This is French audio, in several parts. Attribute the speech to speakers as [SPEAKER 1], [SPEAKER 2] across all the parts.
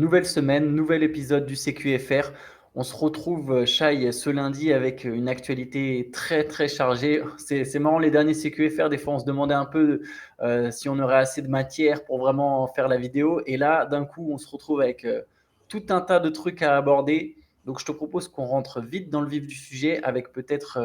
[SPEAKER 1] Nouvelle semaine, nouvel épisode du CQFR. On se retrouve, Shai, ce lundi avec une actualité très, très chargée. C'est marrant, les derniers CQFR, des fois, on se demandait un peu si on aurait assez de matière pour vraiment faire la vidéo. Et là, d'un coup, on se retrouve avec tout un tas de trucs à aborder. Donc, je te propose qu'on rentre vite dans le vif du sujet avec peut-être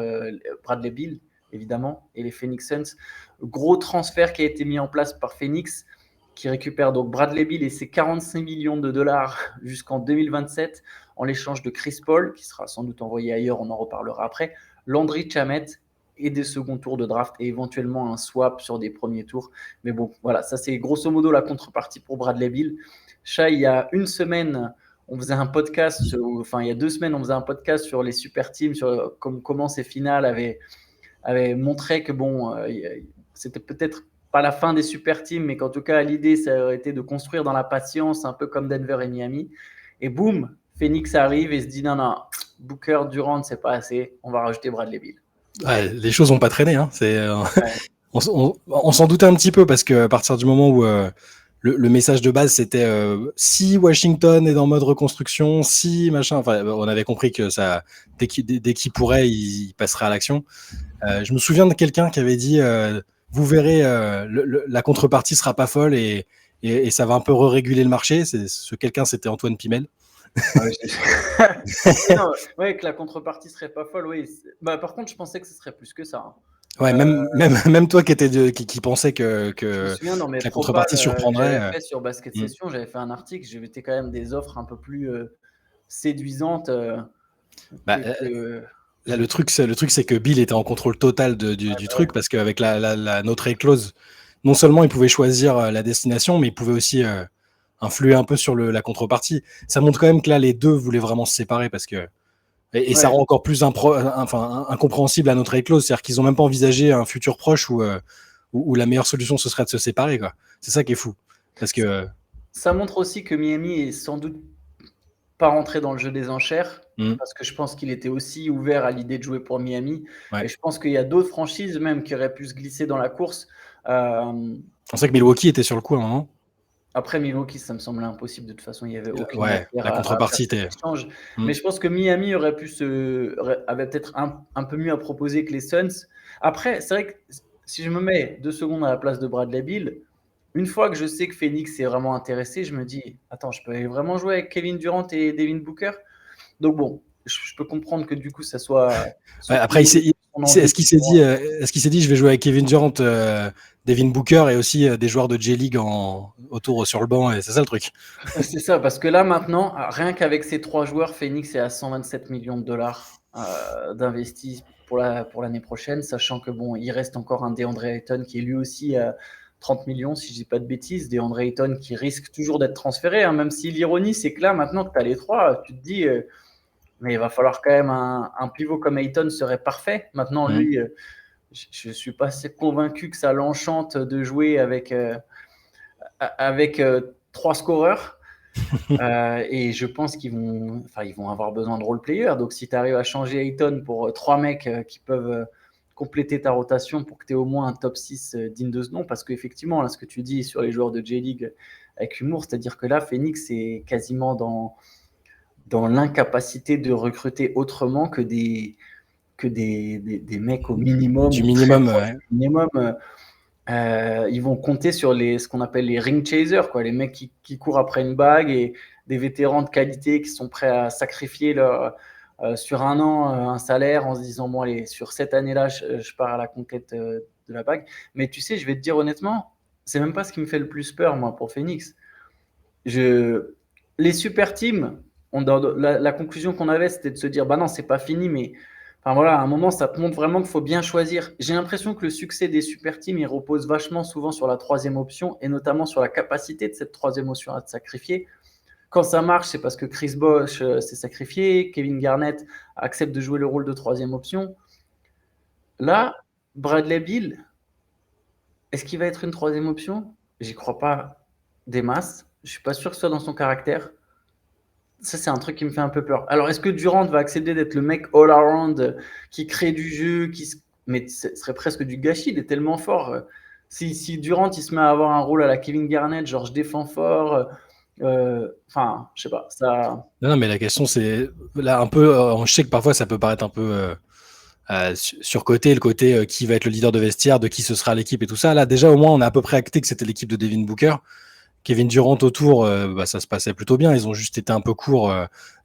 [SPEAKER 1] Bradley Beal, évidemment, et les Phoenix Suns. Gros transfert qui a été mis en place par Phoenix, qui récupère donc Bradley Beal et ses 45 millions de dollars jusqu'en 2027 en l'échange de Chris Paul, qui sera sans doute envoyé ailleurs, on en reparlera après, Landry Shamet et des seconds tours de draft et éventuellement un swap sur des premiers tours. Mais bon, voilà, ça c'est grosso modo la contrepartie pour Bradley Beal. Shai, il y a une semaine, on faisait un podcast, enfin il y a 2 semaines, on faisait un podcast sur les super teams, sur comment ces finales avaient montré que bon, c'était peut-être pas la fin des super teams, mais qu'en tout cas, l'idée, ça aurait été de construire dans la patience, un peu comme Denver et Miami. Et boum, Phoenix arrive et se dit non, Booker, Durant, c'est pas assez, on va rajouter Bradley Beal.
[SPEAKER 2] Ouais, les choses n'ont pas traîné. Hein.
[SPEAKER 1] Ouais.
[SPEAKER 2] On s'en doutait un petit peu parce qu'à partir du moment où le message de base c'était si Washington est en mode reconstruction, si machin, enfin, on avait compris que ça, dès qu'il pourrait, il passerait à l'action. Je me souviens de quelqu'un qui avait dit vous verrez, la contrepartie sera pas folle et ça va un peu réguler le marché. Ce quelqu'un, c'était Antoine Pimel.
[SPEAKER 1] Ouais, que la contrepartie serait pas folle, oui. Bah, par contre, je pensais que ce serait plus que ça. Hein.
[SPEAKER 2] Ouais, même toi qui pensais que
[SPEAKER 1] Je me souviens dans mes
[SPEAKER 2] la
[SPEAKER 1] propals
[SPEAKER 2] contrepartie
[SPEAKER 1] que
[SPEAKER 2] surprendrait.
[SPEAKER 1] j'avais fait sur Basket Session, j'avais fait un article, j'ai mettais quand même des offres un peu plus séduisantes.
[SPEAKER 2] Bah, là, le truc, c'est que Bill était en contrôle total du truc parce qu'avec la no trade clause, non seulement il pouvait choisir la destination, mais il pouvait aussi influer un peu sur la contrepartie. Ça montre quand même que là, les deux voulaient vraiment se séparer parce que et ça rend encore plus incompréhensible la no trade clause, c'est-à-dire qu'ils ont même pas envisagé un futur proche où la meilleure solution ce serait de se séparer, quoi. C'est ça qui est fou, parce que
[SPEAKER 1] ça montre aussi que Miami est sans doute pas rentré dans le jeu des enchères, parce que je pense qu'il était aussi ouvert à l'idée de jouer pour Miami.
[SPEAKER 2] Ouais.
[SPEAKER 1] Et je pense qu'il y a d'autres franchises même qui auraient pu se glisser dans la course.
[SPEAKER 2] On sait que Milwaukee était sur le coup à un moment.
[SPEAKER 1] Après Milwaukee, ça me semblait impossible. De toute façon, il n'y avait aucune
[SPEAKER 2] Ouais,
[SPEAKER 1] matière
[SPEAKER 2] la
[SPEAKER 1] à
[SPEAKER 2] contrepartie
[SPEAKER 1] faire cet
[SPEAKER 2] était.
[SPEAKER 1] échange. Mais je pense que Miami avait peut-être un peu mieux à proposer que les Suns. Après, c'est vrai que si je me mets 2 secondes à la place de Bradley Beal, une fois que je sais que Phoenix est vraiment intéressé, je me dis attends, je peux vraiment jouer avec Kevin Durant et Devin Booker. Donc bon, je peux comprendre que du coup ça soit.
[SPEAKER 2] Ouais, après, est-ce qu'il s'est dit je vais jouer avec Kevin Durant, Devin Booker et aussi des joueurs de J-League autour sur le banc, et c'est ça le truc.
[SPEAKER 1] C'est ça, parce que là maintenant, rien qu'avec ces 3 joueurs, Phoenix est à 127 millions de dollars d'investis pour l'année prochaine, sachant que bon, il reste encore un DeAndre Ayton qui est lui aussi à 30 millions, si je dis pas de bêtises. DeAndre Ayton qui risque toujours d'être transféré, hein, même si l'ironie c'est que là maintenant que tu as les 3, tu te dis mais il va falloir quand même un pivot comme Ayton serait parfait. Maintenant, lui, je ne suis pas assez convaincu que ça l'enchante de jouer avec 3 scoreurs. Et je pense qu'ils vont avoir besoin de role-players. Donc, si tu arrives à changer Ayton pour 3 mecs qui peuvent compléter ta rotation pour que tu aies au moins un top 6 digne de ce nom, parce qu'effectivement, là, ce que tu dis sur les joueurs de J-League avec humour, c'est-à-dire que là, Phoenix est quasiment dans l'incapacité de recruter autrement que des mecs au minimum.
[SPEAKER 2] Du minimum,
[SPEAKER 1] minimum. Ils vont compter sur ce qu'on appelle les ring chasers, quoi, les mecs qui courent après une bague et des vétérans de qualité qui sont prêts à sacrifier sur un an un salaire en se disant bon allez, sur cette année-là je pars à la conquête de la bague. Mais tu sais, je vais te dire honnêtement, c'est même pas ce qui me fait le plus peur moi pour Phoenix. Les super teams, la conclusion qu'on avait, c'était de se dire bah non, c'est pas fini, mais enfin voilà, à un moment, ça te montre vraiment qu'il faut bien choisir. J'ai l'impression que le succès des super teams, il repose vachement souvent sur la troisième option et notamment sur la capacité de cette troisième option à te sacrifier. Quand ça marche, c'est parce que Chris Bosh s'est sacrifié, Kevin Garnett accepte de jouer le rôle de troisième option. Là, Bradley Beal, est-ce qu'il va être une troisième option? J'y crois pas des masses. Je suis pas sûr que ce soit dans son caractère. Ça, c'est un truc qui me fait un peu peur. Alors, est-ce que Durant va accepter d'être le mec all-around qui crée du jeu, mais ce serait presque du gâchis, il est tellement fort. Si Durant il se met à avoir un rôle à la Kevin Garnett, genre je défends fort, Enfin, je sais pas, ça.
[SPEAKER 2] Non, mais la question, c'est là un peu. Je sais que parfois, ça peut paraître un peu surcoté, le côté qui va être le leader de vestiaire, de qui ce sera l'équipe et tout ça. Là, déjà, au moins, on a à peu près acté que c'était l'équipe de Devin Booker. Kevin Durant autour, ça se passait plutôt bien. Ils ont juste été un peu courts.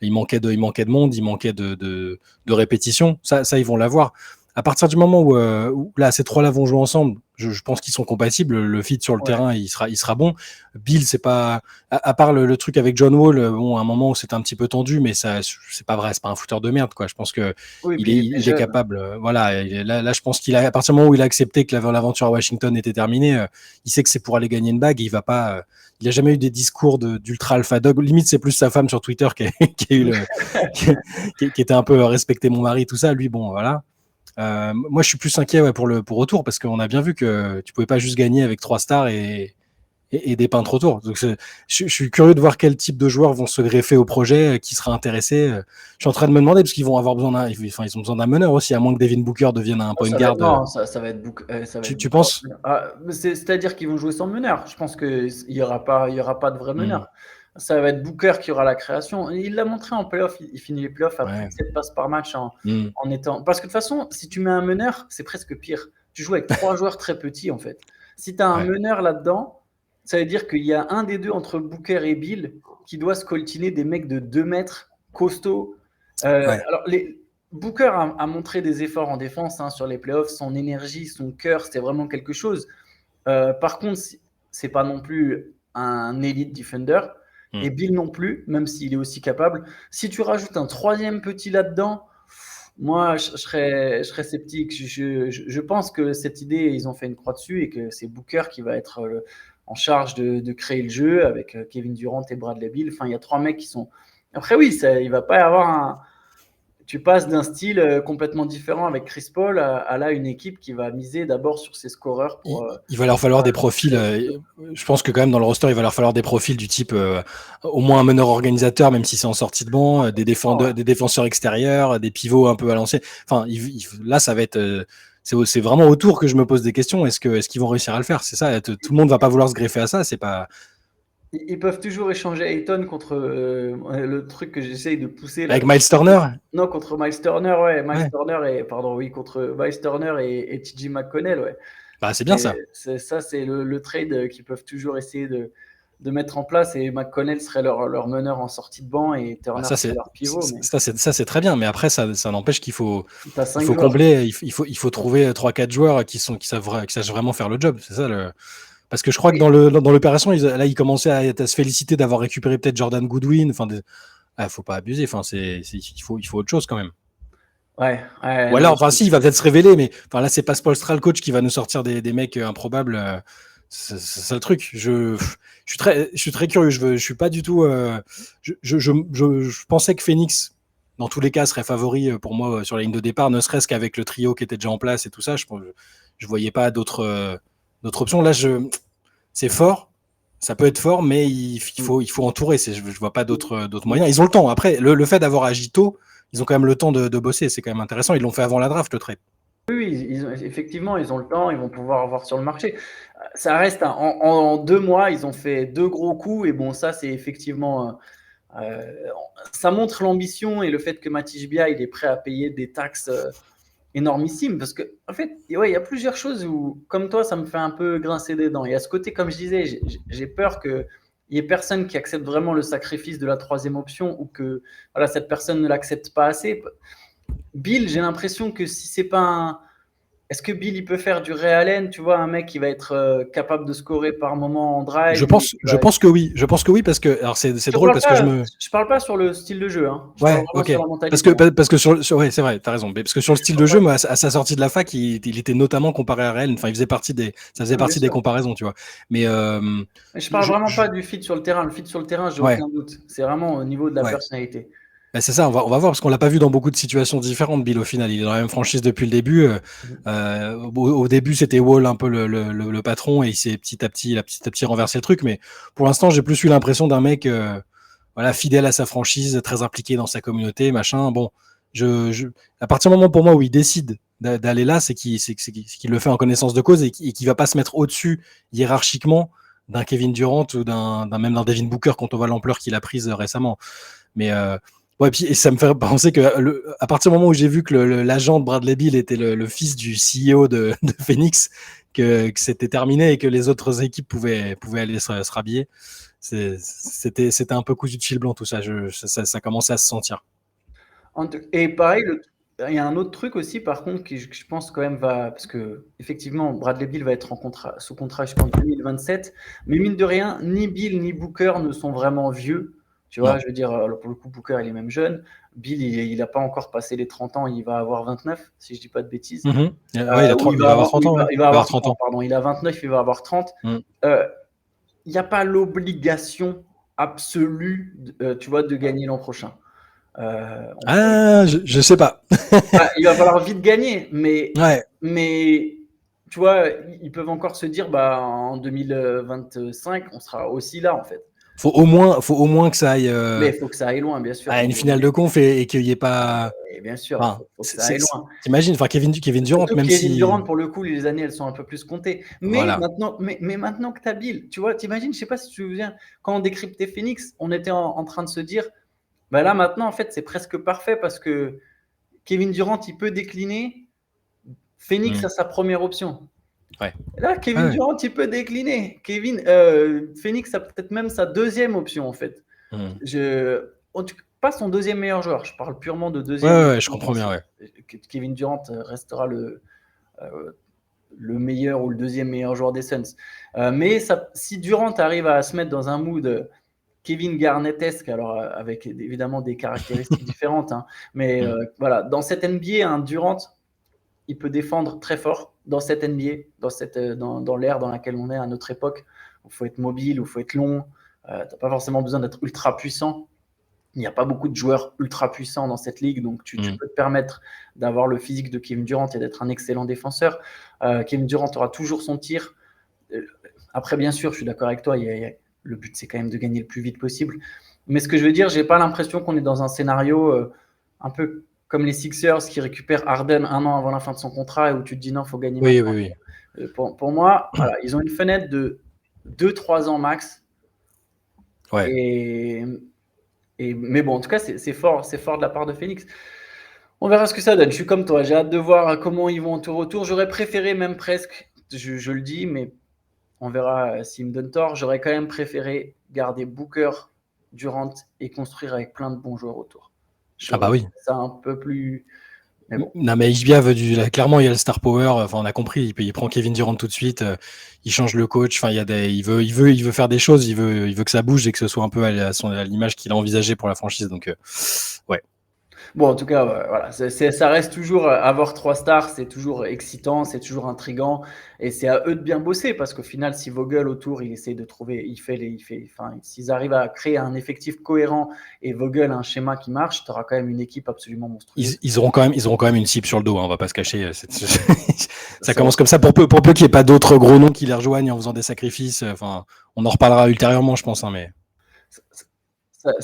[SPEAKER 2] Il manquait de monde, il manquait de répétition. Ça, ils vont l'avoir. À partir du moment où là, ces trois-là vont jouer ensemble, je pense qu'ils sont compatibles. Le fit sur le terrain, il sera bon. Bill, c'est pas, à part le truc avec John Wall, bon, à un moment où c'était un petit peu tendu, mais ça, c'est pas vrai, c'est pas un fouteur de merde, quoi. Je pense que il est capable. Voilà, là, je pense à partir du moment où il a accepté que l'aventure à Washington était terminée, il sait que c'est pour aller gagner une bague. Et il va pas. Il a jamais eu des discours d'ultra alpha dog. Limite, c'est plus sa femme sur Twitter qui était un peu respecté mon mari, tout ça. Lui, bon, voilà. Moi, je suis plus inquiet pour retour parce qu'on a bien vu que tu pouvais pas juste gagner avec 3 stars et des peintres autour. Donc, je suis curieux de voir quel type de joueurs vont se greffer au projet, qui sera intéressé. Je suis en train de me demander parce qu'ils vont avoir besoin ils ont besoin d'un meneur aussi, à moins que Devin Booker devienne un point guard.
[SPEAKER 1] Non, ça va être
[SPEAKER 2] tu penses?
[SPEAKER 1] C'est-à-dire qu'ils vont jouer sans meneur. Je pense qu'il y aura pas de vrai meneur. Ça va être Booker qui aura la création. Il l'a montré en playoff. Il finit les playoffs à plus de 7 passes par match en étant. Parce que de toute façon, si tu mets un meneur, c'est presque pire. Tu joues avec 3 joueurs très petits en fait. Si tu as un meneur là-dedans, ça veut dire qu'il y a un des deux entre Booker et Bill qui doit se coltiner des mecs de 2 mètres costauds. Alors, Booker a montré des efforts en défense sur les playoffs. Son énergie, son cœur, c'était vraiment quelque chose. Par contre, c'est pas non plus un elite defender. Et Bill non plus, même s'il est aussi capable. Si tu rajoutes un troisième petit là-dedans, moi, je serais sceptique. Je pense que cette idée, ils ont fait une croix dessus et que c'est Booker qui va être en charge de créer le jeu avec Kevin Durant et Bradley Beal. Enfin, il y a 3 mecs qui sont. Après, oui, il va pas y avoir Tu passes d'un style complètement différent avec Chris Paul à là une équipe qui va miser d'abord sur ses scoreurs.
[SPEAKER 2] Il va leur falloir des profils. Je pense que quand même dans le roster, il va leur falloir des profils du type au moins un meneur organisateur, même si c'est en sortie de banc, des défenseurs extérieurs, des pivots un peu à l'ancienne. Enfin, là, ça va être. C'est vraiment autour que je me pose des questions. Est-ce qu'ils vont réussir à le faire? C'est ça. Tout le monde va pas vouloir se greffer à ça. C'est pas.
[SPEAKER 1] Ils peuvent toujours échanger Ayton contre le truc que j'essaye de pousser.
[SPEAKER 2] Avec Miles Turner?
[SPEAKER 1] Non, contre Miles Turner, ouais. Turner contre Miles Turner et TJ McConnell, ouais.
[SPEAKER 2] Bah, c'est bien ça.
[SPEAKER 1] C'est le trade qu'ils peuvent toujours essayer de mettre en place, et McConnell serait leur meneur en sortie de banc et Turner serait leur pivot.
[SPEAKER 2] Ça, c'est très bien, mais après, ça n'empêche qu'il faut combler, il faut trouver 3-4 joueurs qui savent vraiment faire le job. C'est ça Parce que je crois que dans l'opération, ils commençaient à se féliciter d'avoir récupéré peut-être Jordan Goodwin. Enfin, faut pas abuser. Enfin, il faut autre chose quand même.
[SPEAKER 1] Ouais.
[SPEAKER 2] Ou alors, il va peut-être se révéler, mais là, c'est pas Spoelstra le coach qui va nous sortir des mecs improbables. C'est ça le truc. Je suis très curieux. Je suis pas du tout. Je pensais que Phoenix, dans tous les cas, serait favori pour moi sur la ligne de départ, ne serait-ce qu'avec le trio qui était déjà en place et tout ça. Je voyais pas d'autres options. Là, c'est fort. Ça peut être fort, mais il faut entourer. Je vois pas d'autres moyens. Ils ont le temps. Après, le fait d'avoir agi tôt, ils ont quand même le temps de bosser. C'est quand même intéressant. Ils l'ont fait avant la draft, le trade.
[SPEAKER 1] Oui, effectivement, ils ont le temps. Ils vont pouvoir avoir sur le marché. Ça reste en 2 mois, ils ont fait 2 gros coups. Et bon, ça, c'est effectivement. Ça montre l'ambition et le fait que Matisse Bia, il est prêt à payer des taxes énormissime, parce que en fait, il y a plusieurs choses où, comme toi, ça me fait un peu grincer des dents. Il y a ce côté, comme je disais, j'ai peur qu'il y ait personne qui accepte vraiment le sacrifice de la 3e option, ou que cette personne ne l'accepte pas assez. Bill, j'ai l'impression que si c'est pas est-ce que Bill, il peut faire du Ray Allen, tu vois, un mec qui va être capable de scorer par moment en drive?
[SPEAKER 2] Je pense que oui. Je pense que oui, parce que alors c'est drôle parce que
[SPEAKER 1] je parle pas sur le style de jeu.
[SPEAKER 2] Ouais, ok. Sur la mentalité. Parce que ouais, c'est vrai, t'as raison. Parce que sur le style de jeu, moi, à sa sortie de la fac, il était notamment comparé à Ray Allen. Enfin, ça faisait partie des comparaisons, tu vois. Mais
[SPEAKER 1] je parle vraiment pas du fit sur le terrain. Le fit sur le terrain, j'ai aucun doute. C'est vraiment au niveau de la personnalité.
[SPEAKER 2] Ben c'est ça, on va voir, parce qu'on l'a pas vu dans beaucoup de situations différentes, Bill, au final. Il est dans la même franchise depuis le début. Au début, c'était Wall un peu le patron, et il s'est petit à petit renversé le truc. Mais pour l'instant, j'ai plus eu l'impression d'un mec fidèle à sa franchise, très impliqué dans sa communauté, machin. Bon, à partir du moment pour moi où il décide d'aller là, c'est qu'il le fait en connaissance de cause, et qu'il va pas se mettre au-dessus hiérarchiquement d'un Kevin Durant ou même d'un Devin Booker quand on voit l'ampleur qu'il a prise récemment. Mais ouais, puis, et ça me fait penser que à partir du moment où j'ai vu que l'agent de Bradley Beal était le fils du CEO de Phoenix, que c'était terminé et que les autres équipes pouvaient aller se rhabiller, c'était un peu cousu de fil blanc tout ça. Ça commençait à se sentir.
[SPEAKER 1] Et pareil, il y a un autre truc aussi, par contre, qui je pense quand même parce que effectivement, Bradley Beal va être sous contrat jusqu'en 2027, mais mine de rien, ni Beal ni Booker ne sont vraiment vieux. Tu vois,
[SPEAKER 2] Non.
[SPEAKER 1] je veux dire, pour le coup, Booker, il est même jeune. Bill, il n'a pas encore passé les 30 ans, il va avoir 29, si je dis pas de bêtises.
[SPEAKER 2] Ouais, il va avoir 30 ans.
[SPEAKER 1] Il va avoir 30 ans, pardon. Il a 29, il va avoir 30. Il n'y a pas l'obligation absolue, tu vois, de gagner l'an prochain.
[SPEAKER 2] Je sais pas.
[SPEAKER 1] Il va falloir vite gagner, mais,
[SPEAKER 2] ouais.
[SPEAKER 1] mais tu vois, ils peuvent encore se dire, en 2025, on sera aussi là, en fait.
[SPEAKER 2] Faut au moins que ça aille.
[SPEAKER 1] Mais il faut que ça aille loin, bien sûr.
[SPEAKER 2] À une finale de conf et qu'il n'y ait pas.
[SPEAKER 1] Et bien sûr, faut que ça aille loin.
[SPEAKER 2] T'imagines, Kevin Durant,
[SPEAKER 1] surtout
[SPEAKER 2] même
[SPEAKER 1] Kevin Durant, pour le coup, les années, elles sont un peu plus comptées. Mais
[SPEAKER 2] voilà.
[SPEAKER 1] maintenant que tu as Bill, tu vois, t'imagines, je sais pas si tu te souviens, quand on décryptait Phoenix, on était en train de se dire, là maintenant, en fait, c'est presque parfait parce que Kevin Durant, il peut décliner. Phoenix a sa première option.
[SPEAKER 2] Ouais.
[SPEAKER 1] Là, Kevin Durant, il peut décliner. Phoenix a peut-être même sa deuxième option, en fait. Pas son deuxième meilleur joueur, je parle purement de deuxième.
[SPEAKER 2] Ouais, je comprends bien. Ouais.
[SPEAKER 1] Kevin Durant restera le meilleur ou le deuxième meilleur joueur des Suns. Mais si Durant arrive à se mettre dans un mood Kevin Garnettesque, alors avec évidemment des caractéristiques différentes, hein, mais voilà, dans cette NBA, un Durant, il peut défendre très fort dans cette NBA, dans l'ère dans laquelle on est à notre époque, où il faut être mobile, où il faut être long. Tu n'as pas forcément besoin d'être ultra puissant. Il n'y a pas beaucoup de joueurs ultra puissants dans cette ligue, donc tu peux te permettre d'avoir le physique de Kevin Durant et d'être un excellent défenseur. Kevin Durant aura toujours son tir. Après, bien sûr, je suis d'accord avec toi, le but, c'est quand même de gagner le plus vite possible. Mais ce que je veux dire, je n'ai pas l'impression qu'on est dans un scénario un peu comme les Sixers qui récupèrent Harden un an avant la fin de son contrat et où tu te dis non, il faut gagner maintenant.
[SPEAKER 2] Oui.
[SPEAKER 1] Pour moi, voilà, ils ont une fenêtre de 2-3 ans max.
[SPEAKER 2] Ouais.
[SPEAKER 1] Mais bon, en tout cas, c'est fort de la part de Phoenix. On verra ce que ça donne. Je suis comme toi, j'ai hâte de voir comment ils vont en tour au tour. J'aurais préféré même presque, je le dis, mais on verra s'ils me donnent tort. J'aurais quand même préféré garder Booker, Durant et construire avec plein de bons joueurs autour.
[SPEAKER 2] Oui.
[SPEAKER 1] Ça un peu plus. Mais bon.
[SPEAKER 2] Non, mais Ishbia veut clairement, il y a le star power. Enfin, on a compris. Il prend Kevin Durant tout de suite. Il change le coach. Enfin, il veut faire des choses. Il veut que ça bouge et que ce soit un peu à l'image qu'il a envisagé pour la franchise. Donc, ouais.
[SPEAKER 1] Bon, en tout cas, voilà, ça reste toujours avoir 3 stars, c'est toujours excitant, c'est toujours intriguant, et c'est à eux de bien bosser parce qu'au final, si Vogel autour, il essaie de trouver, s'ils arrivent à créer un effectif cohérent et Vogel un schéma qui marche, tu auras quand même une équipe absolument monstrueuse.
[SPEAKER 2] Ils auront quand même une cible sur le dos, hein, on va pas se cacher. Ça commence comme ça pour peu qu'il n'y ait pas d'autres gros noms qui les rejoignent en faisant des sacrifices. Enfin, on en reparlera ultérieurement, je pense, hein, mais.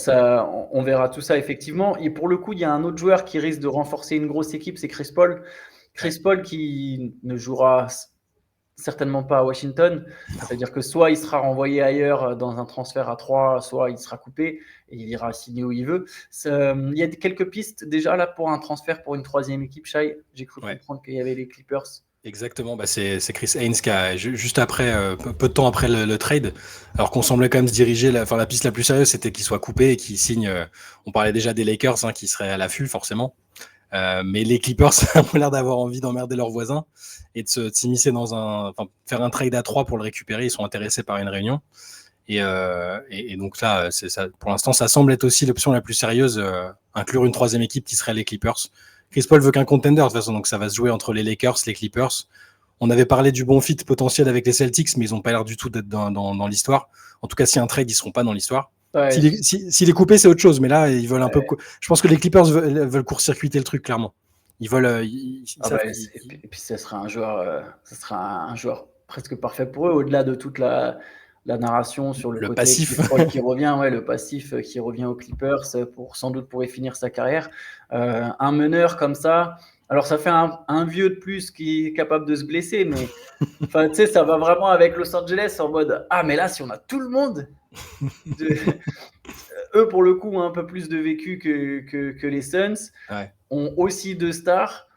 [SPEAKER 1] On verra tout ça effectivement. Et pour le coup, il y a un autre joueur qui risque de renforcer une grosse équipe, c'est Chris Paul. Chris Paul qui ne jouera certainement pas à Washington. C'est-à-dire que soit il sera renvoyé ailleurs dans un transfert à 3, soit il sera coupé et il ira signer où il veut. Il y a quelques pistes déjà là pour un transfert pour une troisième équipe, Shai. J'ai cru comprendre qu'il y avait les Clippers.
[SPEAKER 2] Exactement, c'est Chris Haynes qui a juste après, peu de temps après le trade, alors qu'on semblait quand même se diriger, la piste la plus sérieuse, c'était qu'il soit coupé et qu'il signe. On parlait déjà des Lakers, hein, qui seraient à l'affût forcément, mais les Clippers ont l'air d'avoir envie d'emmerder leurs voisins et de s'immiscer faire un trade à 3 pour le récupérer. Ils sont intéressés par une réunion et donc là, ça, pour l'instant, ça semble être aussi l'option la plus sérieuse, inclure une troisième équipe qui serait les Clippers. Chris Paul veut qu'un contender de toute façon, donc ça va se jouer entre les Lakers, les Clippers. On avait parlé du bon fit potentiel avec les Celtics, mais ils n'ont pas l'air du tout d'être dans l'histoire. En tout cas, s'il y a un trade, ils ne seront pas dans l'histoire. Ouais. S'il est coupé, c'est autre chose, mais là, ils veulent un peu. Je pense que les Clippers veulent court-circuiter le truc, clairement. Ils veulent.
[SPEAKER 1] Et puis, ça sera un joueur presque parfait pour eux, au-delà de toute la narration sur le côté
[SPEAKER 2] passif
[SPEAKER 1] qui revient, le passif qui revient aux Clippers sans doute pourrait finir sa carrière. Un meneur comme ça, Alors, ça fait un vieux de plus qui est capable de se blesser, mais enfin, tu sais, ça va vraiment avec Los Angeles en mode ah, mais là, si on a tout le monde, eux, pour le coup, ont un peu plus de vécu que les Suns, ont aussi 2 stars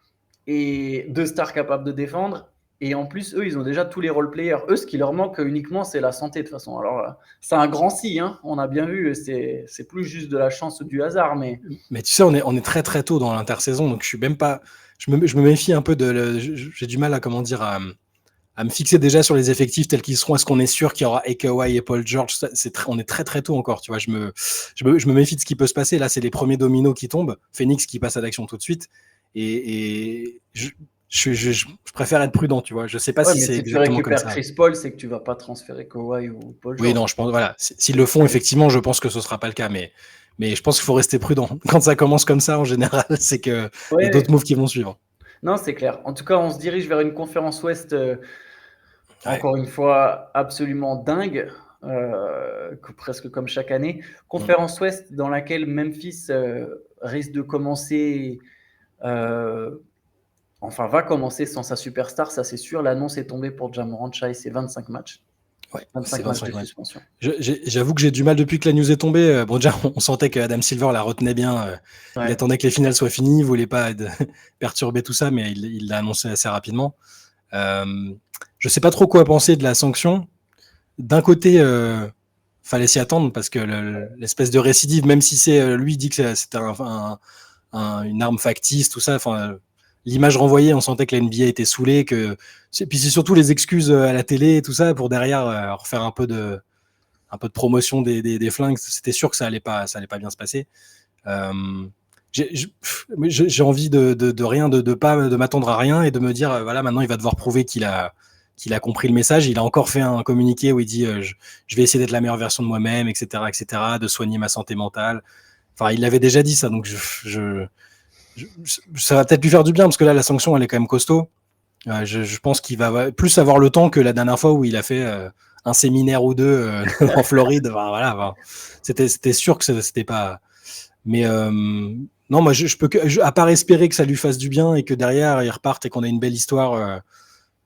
[SPEAKER 1] et 2 stars capables de défendre. Et en plus, eux, ils ont déjà tous les role-players. Eux, ce qui leur manque uniquement, c'est la santé, de toute façon. Alors, c'est un grand si, hein, on a bien vu. C'est plus juste de la chance ou du hasard. Mais
[SPEAKER 2] tu sais, on est très très tôt dans l'intersaison, donc je suis même pas. Je me méfie un peu j'ai du mal à, comment dire, à me fixer déjà sur les effectifs tels qu'ils seront. Est-ce qu'on est sûr qu'il y aura Kawhi et Paul George? On est très très tôt encore, tu vois. Je me méfie de ce qui peut se passer. Là, c'est les premiers dominos qui tombent. Phoenix qui passe à l'action tout de suite. Et je préfère être prudent, tu vois. Je sais pas si c'est exactement comme ça.
[SPEAKER 1] Si tu récupères Chris Paul, c'est que tu vas pas transférer Kawhi ou Paul George.
[SPEAKER 2] Oui, non, je pense, voilà. S'ils le font, effectivement, je pense que ce sera pas le cas. Mais je pense qu'il faut rester prudent. Quand ça commence comme ça, en général, c'est qu'il y a d'autres moves qui vont suivre.
[SPEAKER 1] Non, c'est clair. En tout cas, on se dirige vers une conférence Ouest, encore une fois, absolument dingue, presque comme chaque année. Conférence Ouest dans laquelle Memphis risque de commencer, va commencer sans sa superstar, ça c'est sûr. L'annonce est tombée pour Ja Morant, c'est 25 matchs.
[SPEAKER 2] Ouais,
[SPEAKER 1] 25 matchs de suspension.
[SPEAKER 2] J'avoue que j'ai du mal depuis que la news est tombée. Bon, déjà, on sentait que Adam Silver la retenait bien. Il attendait que les finales soient finies, il voulait pas perturber tout ça, mais il l'a annoncé assez rapidement. Je sais pas trop quoi penser de la sanction. D'un côté, fallait s'y attendre parce que l'espèce de récidive, même si c'est lui dit que c'était une arme factice, tout ça. Enfin, l'image renvoyée, on sentait que la NBA était saoulée, puis c'est surtout les excuses à la télé et tout ça pour derrière refaire un peu de promotion des flingues. C'était sûr que ça allait pas bien se passer. J'ai envie de rien, de m'attendre à rien et de me dire voilà, maintenant il va devoir prouver qu'il a compris le message. Il a encore fait un communiqué où il dit je vais essayer d'être la meilleure version de moi-même, etc., de soigner ma santé mentale. Enfin, il avait déjà dit ça, donc ça va peut-être lui faire du bien parce que là, la sanction, elle est quand même costaud. Je pense qu'il va plus avoir le temps que la dernière fois où il a fait un séminaire ou deux en Floride. Enfin, voilà, c'était sûr que c'était pas. Mais non, moi, je peux à part espérer que ça lui fasse du bien et que derrière il reparte et qu'on ait une belle histoire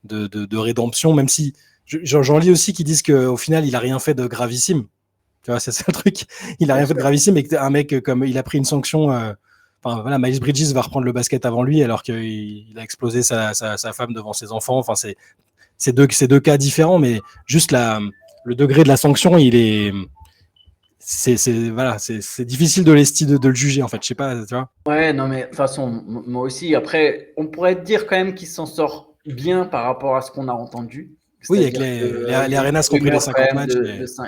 [SPEAKER 2] de rédemption, même si j'en lis aussi qui disent qu'au final, il a rien fait de gravissime. Tu vois, c'est ça le truc. Il a rien fait de gravissime et qu'un mec comme il a pris une sanction. Enfin, voilà, Miles Bridges va reprendre le basket avant lui alors qu'il a explosé sa femme devant ses enfants. Enfin, c'est deux cas différents, mais juste le degré de la sanction, c'est difficile de le juger en fait. Je sais pas, tu vois.
[SPEAKER 1] Ouais, non, mais de toute façon, moi aussi. Après, on pourrait dire quand même qu'il s'en sort bien par rapport à ce qu'on a entendu.
[SPEAKER 2] Oui, avec les Arenas qui ont pris les 50 matchs.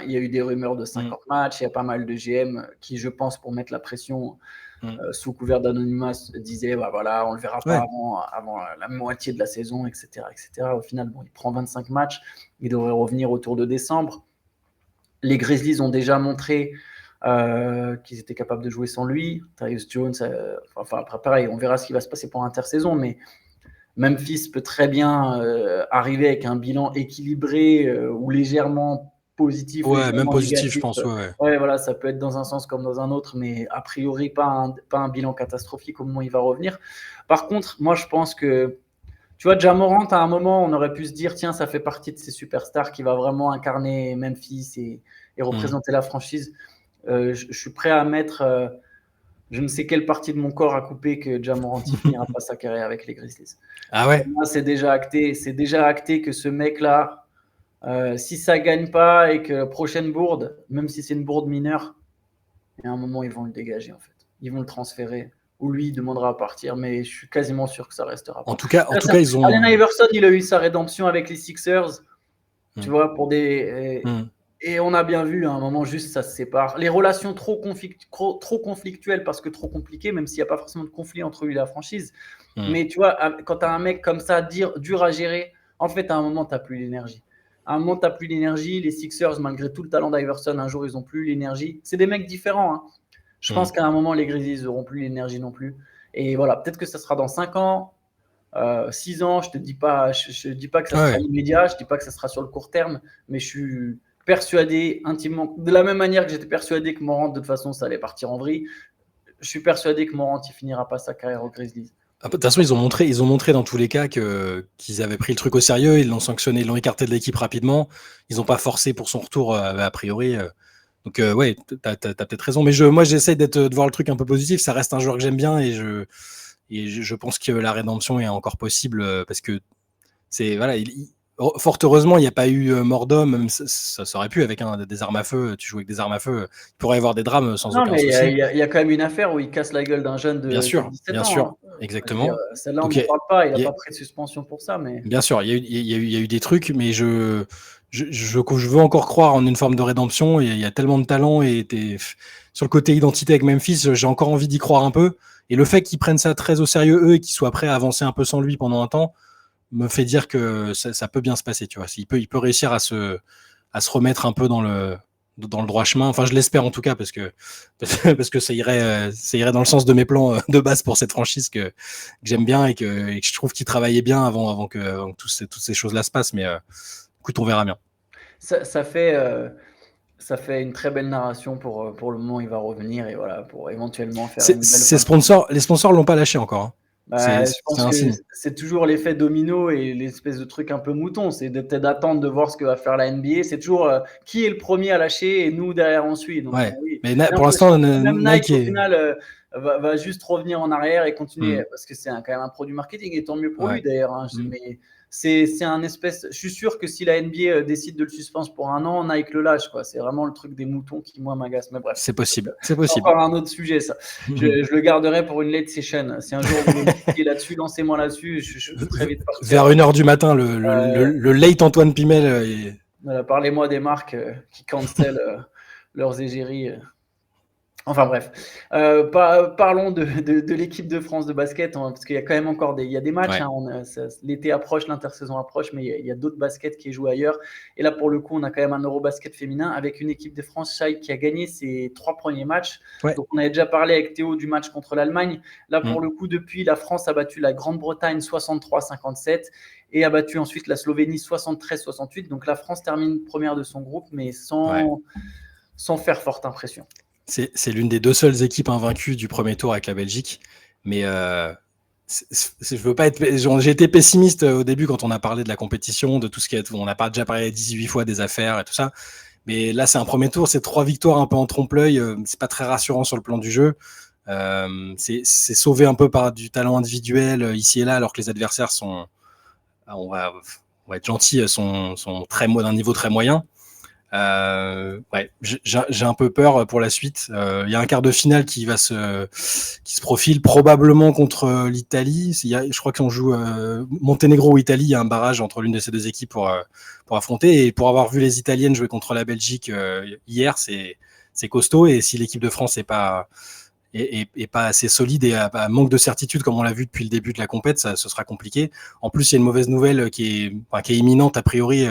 [SPEAKER 1] Il y a eu des rumeurs de 50 matchs. Il y a pas mal de GM qui, je pense, pour mettre la pression sous couvert d'anonymat, disaient voilà, on le verra pas avant la moitié de la saison, etc., etc. Au final, bon, il prend 25 matchs. Il devrait revenir autour de décembre. Les Grizzlies ont déjà montré qu'ils étaient capables de jouer sans lui. Tyus Jones, après pareil, on verra ce qui va se passer pour l'intersaison, mais Memphis peut très bien arriver avec un bilan équilibré ou légèrement positif.
[SPEAKER 2] Ouais, même positif, négatif. Je pense.
[SPEAKER 1] Ouais, voilà, ça peut être dans un sens comme dans un autre, mais a priori pas un bilan catastrophique au moment où il va revenir. Par contre, moi je pense que tu vois, Ja Morant, à un moment, on aurait pu se dire tiens, ça fait partie de ces superstars qui va vraiment incarner Memphis et représenter la franchise. Je suis prêt à mettre je ne sais quelle partie de mon corps à couper que Ja Morant ne finira pas sa carrière avec les Grizzlies.
[SPEAKER 2] Ah ouais.
[SPEAKER 1] Moi, c'est déjà acté. C'est déjà acté que ce mec-là, si ça ne gagne pas et que la prochaine bourde, même si c'est une bourde mineure, à un moment, ils vont le dégager en fait. Ils vont le transférer. Ou lui, il demandera à partir, mais je suis quasiment sûr que ça restera.
[SPEAKER 2] En tout cas, ils ont.
[SPEAKER 1] Allen Iverson, il a eu sa rédemption avec les Sixers. Tu vois, pour des. Et on a bien vu, à un moment, juste, ça se sépare. Les relations trop conflictuelles parce que trop compliquées, même s'il n'y a pas forcément de conflit entre lui et la franchise. Mais tu vois, quand tu as un mec comme ça, dur à gérer, en fait, à un moment, tu n'as plus l'énergie. À un moment, tu n'as plus l'énergie. Les Sixers, malgré tout le talent d'Iverson, un jour, ils n'ont plus l'énergie. C'est des mecs différents. Hein. Je pense qu'à un moment, les Grizzlies n'auront plus l'énergie non plus. Et voilà, peut-être que ça sera dans 5 ans, 6 ans. Je ne te dis pas, que ça sera immédiat. Je ne dis pas que ça sera sur le court terme. Mais je suis persuadé intimement, de la même manière que j'étais persuadé que Morant, de toute façon, ça allait partir en vrille, je suis persuadé que Morant, il finira pas sa carrière aux Grizzlies.
[SPEAKER 2] De toute façon, ils ont montré dans tous les cas qu'ils avaient pris le truc au sérieux, ils l'ont sanctionné, ils l'ont écarté de l'équipe rapidement, ils n'ont pas forcé pour son retour a priori. Donc ouais, t'as peut-être raison, mais moi j'essaie de voir le truc un peu positif. Ça reste un joueur que j'aime bien et je pense que la rédemption est encore possible parce que c'est voilà, fort heureusement, il n'y a pas eu mort d'homme, même ça aurait pu avec des armes à feu. Tu joues avec des armes à feu, il pourrait y avoir des drames sans aucun souci.
[SPEAKER 1] Il y a quand même une affaire où il casse la gueule d'un jeune de 17
[SPEAKER 2] bien
[SPEAKER 1] ans.
[SPEAKER 2] sûr,
[SPEAKER 1] Hein.
[SPEAKER 2] exactement.
[SPEAKER 1] Celle-là, on n'en parle pas. Il n'a pas pris de suspension pour ça, mais
[SPEAKER 2] bien sûr, il y a eu des trucs, mais je veux encore croire en une forme de rédemption. Et il y a tellement de talent et sur le côté identité avec Memphis, j'ai encore envie d'y croire un peu. Et le fait qu'ils prennent ça très au sérieux eux et qu'ils soient prêts à avancer un peu sans lui pendant un temps me fait dire que ça peut bien se passer, tu vois. Il peut réussir à se remettre un peu dans le droit chemin. Enfin, je l'espère en tout cas parce que ça irait dans le sens de mes plans de base pour cette franchise que j'aime bien et que je trouve qu'il travaillait bien avant que toutes ces choses-là se passent. Mais écoute, on verra bien.
[SPEAKER 1] Ça fait une très belle narration pour le moment. Il va revenir et voilà pour éventuellement faire une belle.
[SPEAKER 2] Les sponsors l'ont pas lâché encore. Hein.
[SPEAKER 1] Je pense que c'est toujours l'effet domino et l'espèce de truc un peu mouton. C'est peut-être d'attendre de voir ce que va faire la NBA. C'est toujours qui est le premier à lâcher et nous derrière on suit. Donc,
[SPEAKER 2] ouais.
[SPEAKER 1] Oui.
[SPEAKER 2] Mais pour l'instant,
[SPEAKER 1] même Nike au final va juste revenir en arrière et continuer parce que c'est quand même un produit marketing et tant mieux pour lui d'ailleurs. Hein. Mais c'est un espèce. Je suis sûr que si la NBA décide de le suspendre pour un an, Nike le lâche. C'est vraiment le truc des moutons qui moi m'agace. Mais bref.
[SPEAKER 2] C'est possible.
[SPEAKER 1] C'est encore un autre sujet ça. Je le garderai pour une late session. Si un jour vous voulez m'expliquer là-dessus, lancez-moi là-dessus. Je peux très vite partir.
[SPEAKER 2] Vers 1h du matin, le late Antoine Pimel.
[SPEAKER 1] Voilà, parlez-moi des marques qui cancellent leurs égéries. Enfin bref, parlons de l'équipe de France de basket, parce qu'il y a quand même encore des matchs. L'été approche, l'intersaison approche, mais il y a d'autres baskets qui jouent ailleurs. Et là, pour le coup, on a quand même un Eurobasket féminin avec une équipe de France, Shai, qui a gagné ses 3 premiers matchs. Ouais. Donc, on avait déjà parlé avec Théo du match contre l'Allemagne. Là, pour le coup, depuis, la France a battu la Grande-Bretagne 63-57 et a battu ensuite la Slovénie 73-68. Donc, la France termine première de son groupe, mais sans faire forte impression.
[SPEAKER 2] C'est l'une des 2 seules équipes invaincues du premier tour avec la Belgique. Mais je veux pas être. J'ai été pessimiste au début quand on a parlé de la compétition, de tout ce qui est. On n'a pas déjà parlé 18 fois des affaires et tout ça. Mais là, c'est un premier tour, c'est 3 victoires un peu en trompe-l'œil. C'est pas très rassurant sur le plan du jeu. C'est sauvé un peu par du talent individuel ici et là, alors que les adversaires sont. On va être gentil, sont d'un niveau très moyen. J'ai un peu peur pour la suite. Il y a un quart de finale qui se profile probablement contre l'Italie. Je crois qu'on joue Monténégro ou Italie. Il y a un barrage entre l'une de ces 2 équipes pour affronter. Et pour avoir vu les Italiennes jouer contre la Belgique hier, c'est costaud. Et si l'équipe de France n'est pas assez solide et manque de certitude comme on l'a vu depuis le début de la compète, ce sera compliqué. En plus, il y a une mauvaise nouvelle qui est imminente a priori.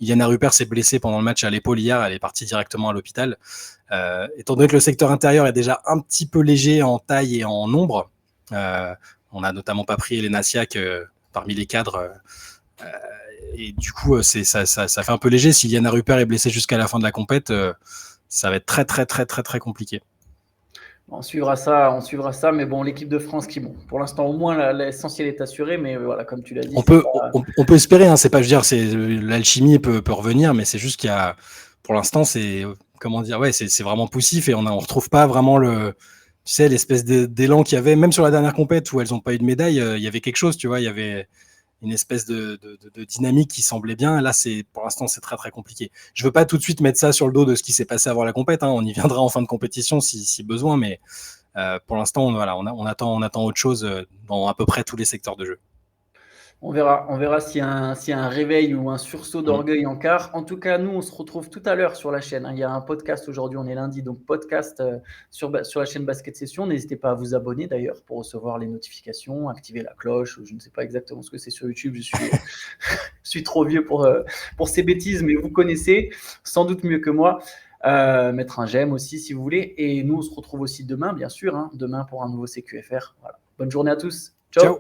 [SPEAKER 2] Iliana Rupert s'est blessée pendant le match à l'épaule hier, elle est partie directement à l'hôpital. Étant donné que le secteur intérieur est déjà un petit peu léger en taille et en nombre, on n'a notamment pas pris Elena Siak parmi les cadres. Et du coup, ça fait un peu léger. Si Iliana Rupert est blessée jusqu'à la fin de la compète, ça va être très très très très très compliqué.
[SPEAKER 1] On suivra ça, mais bon, l'équipe de France pour l'instant, au moins, l'essentiel est assuré, mais voilà, comme tu l'as dit.
[SPEAKER 2] On peut espérer, hein, c'est pas, je veux dire, l'alchimie peut revenir, mais c'est juste qu'il y a, pour l'instant, c'est vraiment poussif et on retrouve pas vraiment l'espèce d'élan qu'il y avait, même sur la dernière compète où elles ont pas eu de médaille, il y avait quelque chose, tu vois, il y avait une espèce de dynamique qui semblait bien. Là, pour l'instant, c'est très très compliqué. Je veux pas tout de suite mettre ça sur le dos de ce qui s'est passé avant la compète. Hein. On y viendra en fin de compétition si besoin, mais pour l'instant, on attend autre chose dans à peu près tous les secteurs de jeu.
[SPEAKER 1] On verra s'il y a un réveil ou un sursaut d'orgueil en quart. En tout cas, nous, on se retrouve tout à l'heure sur la chaîne. Il y a un podcast aujourd'hui, on est lundi, donc podcast sur la chaîne Basket Session. N'hésitez pas à vous abonner d'ailleurs pour recevoir les notifications, activer la cloche. Je ne sais pas exactement ce que c'est sur YouTube. Je suis trop vieux pour ces bêtises, mais vous connaissez sans doute mieux que moi. Mettre un j'aime aussi si vous voulez. Et nous, on se retrouve aussi demain, bien sûr. Demain pour un nouveau CQFR. Voilà. Bonne journée à tous. Ciao.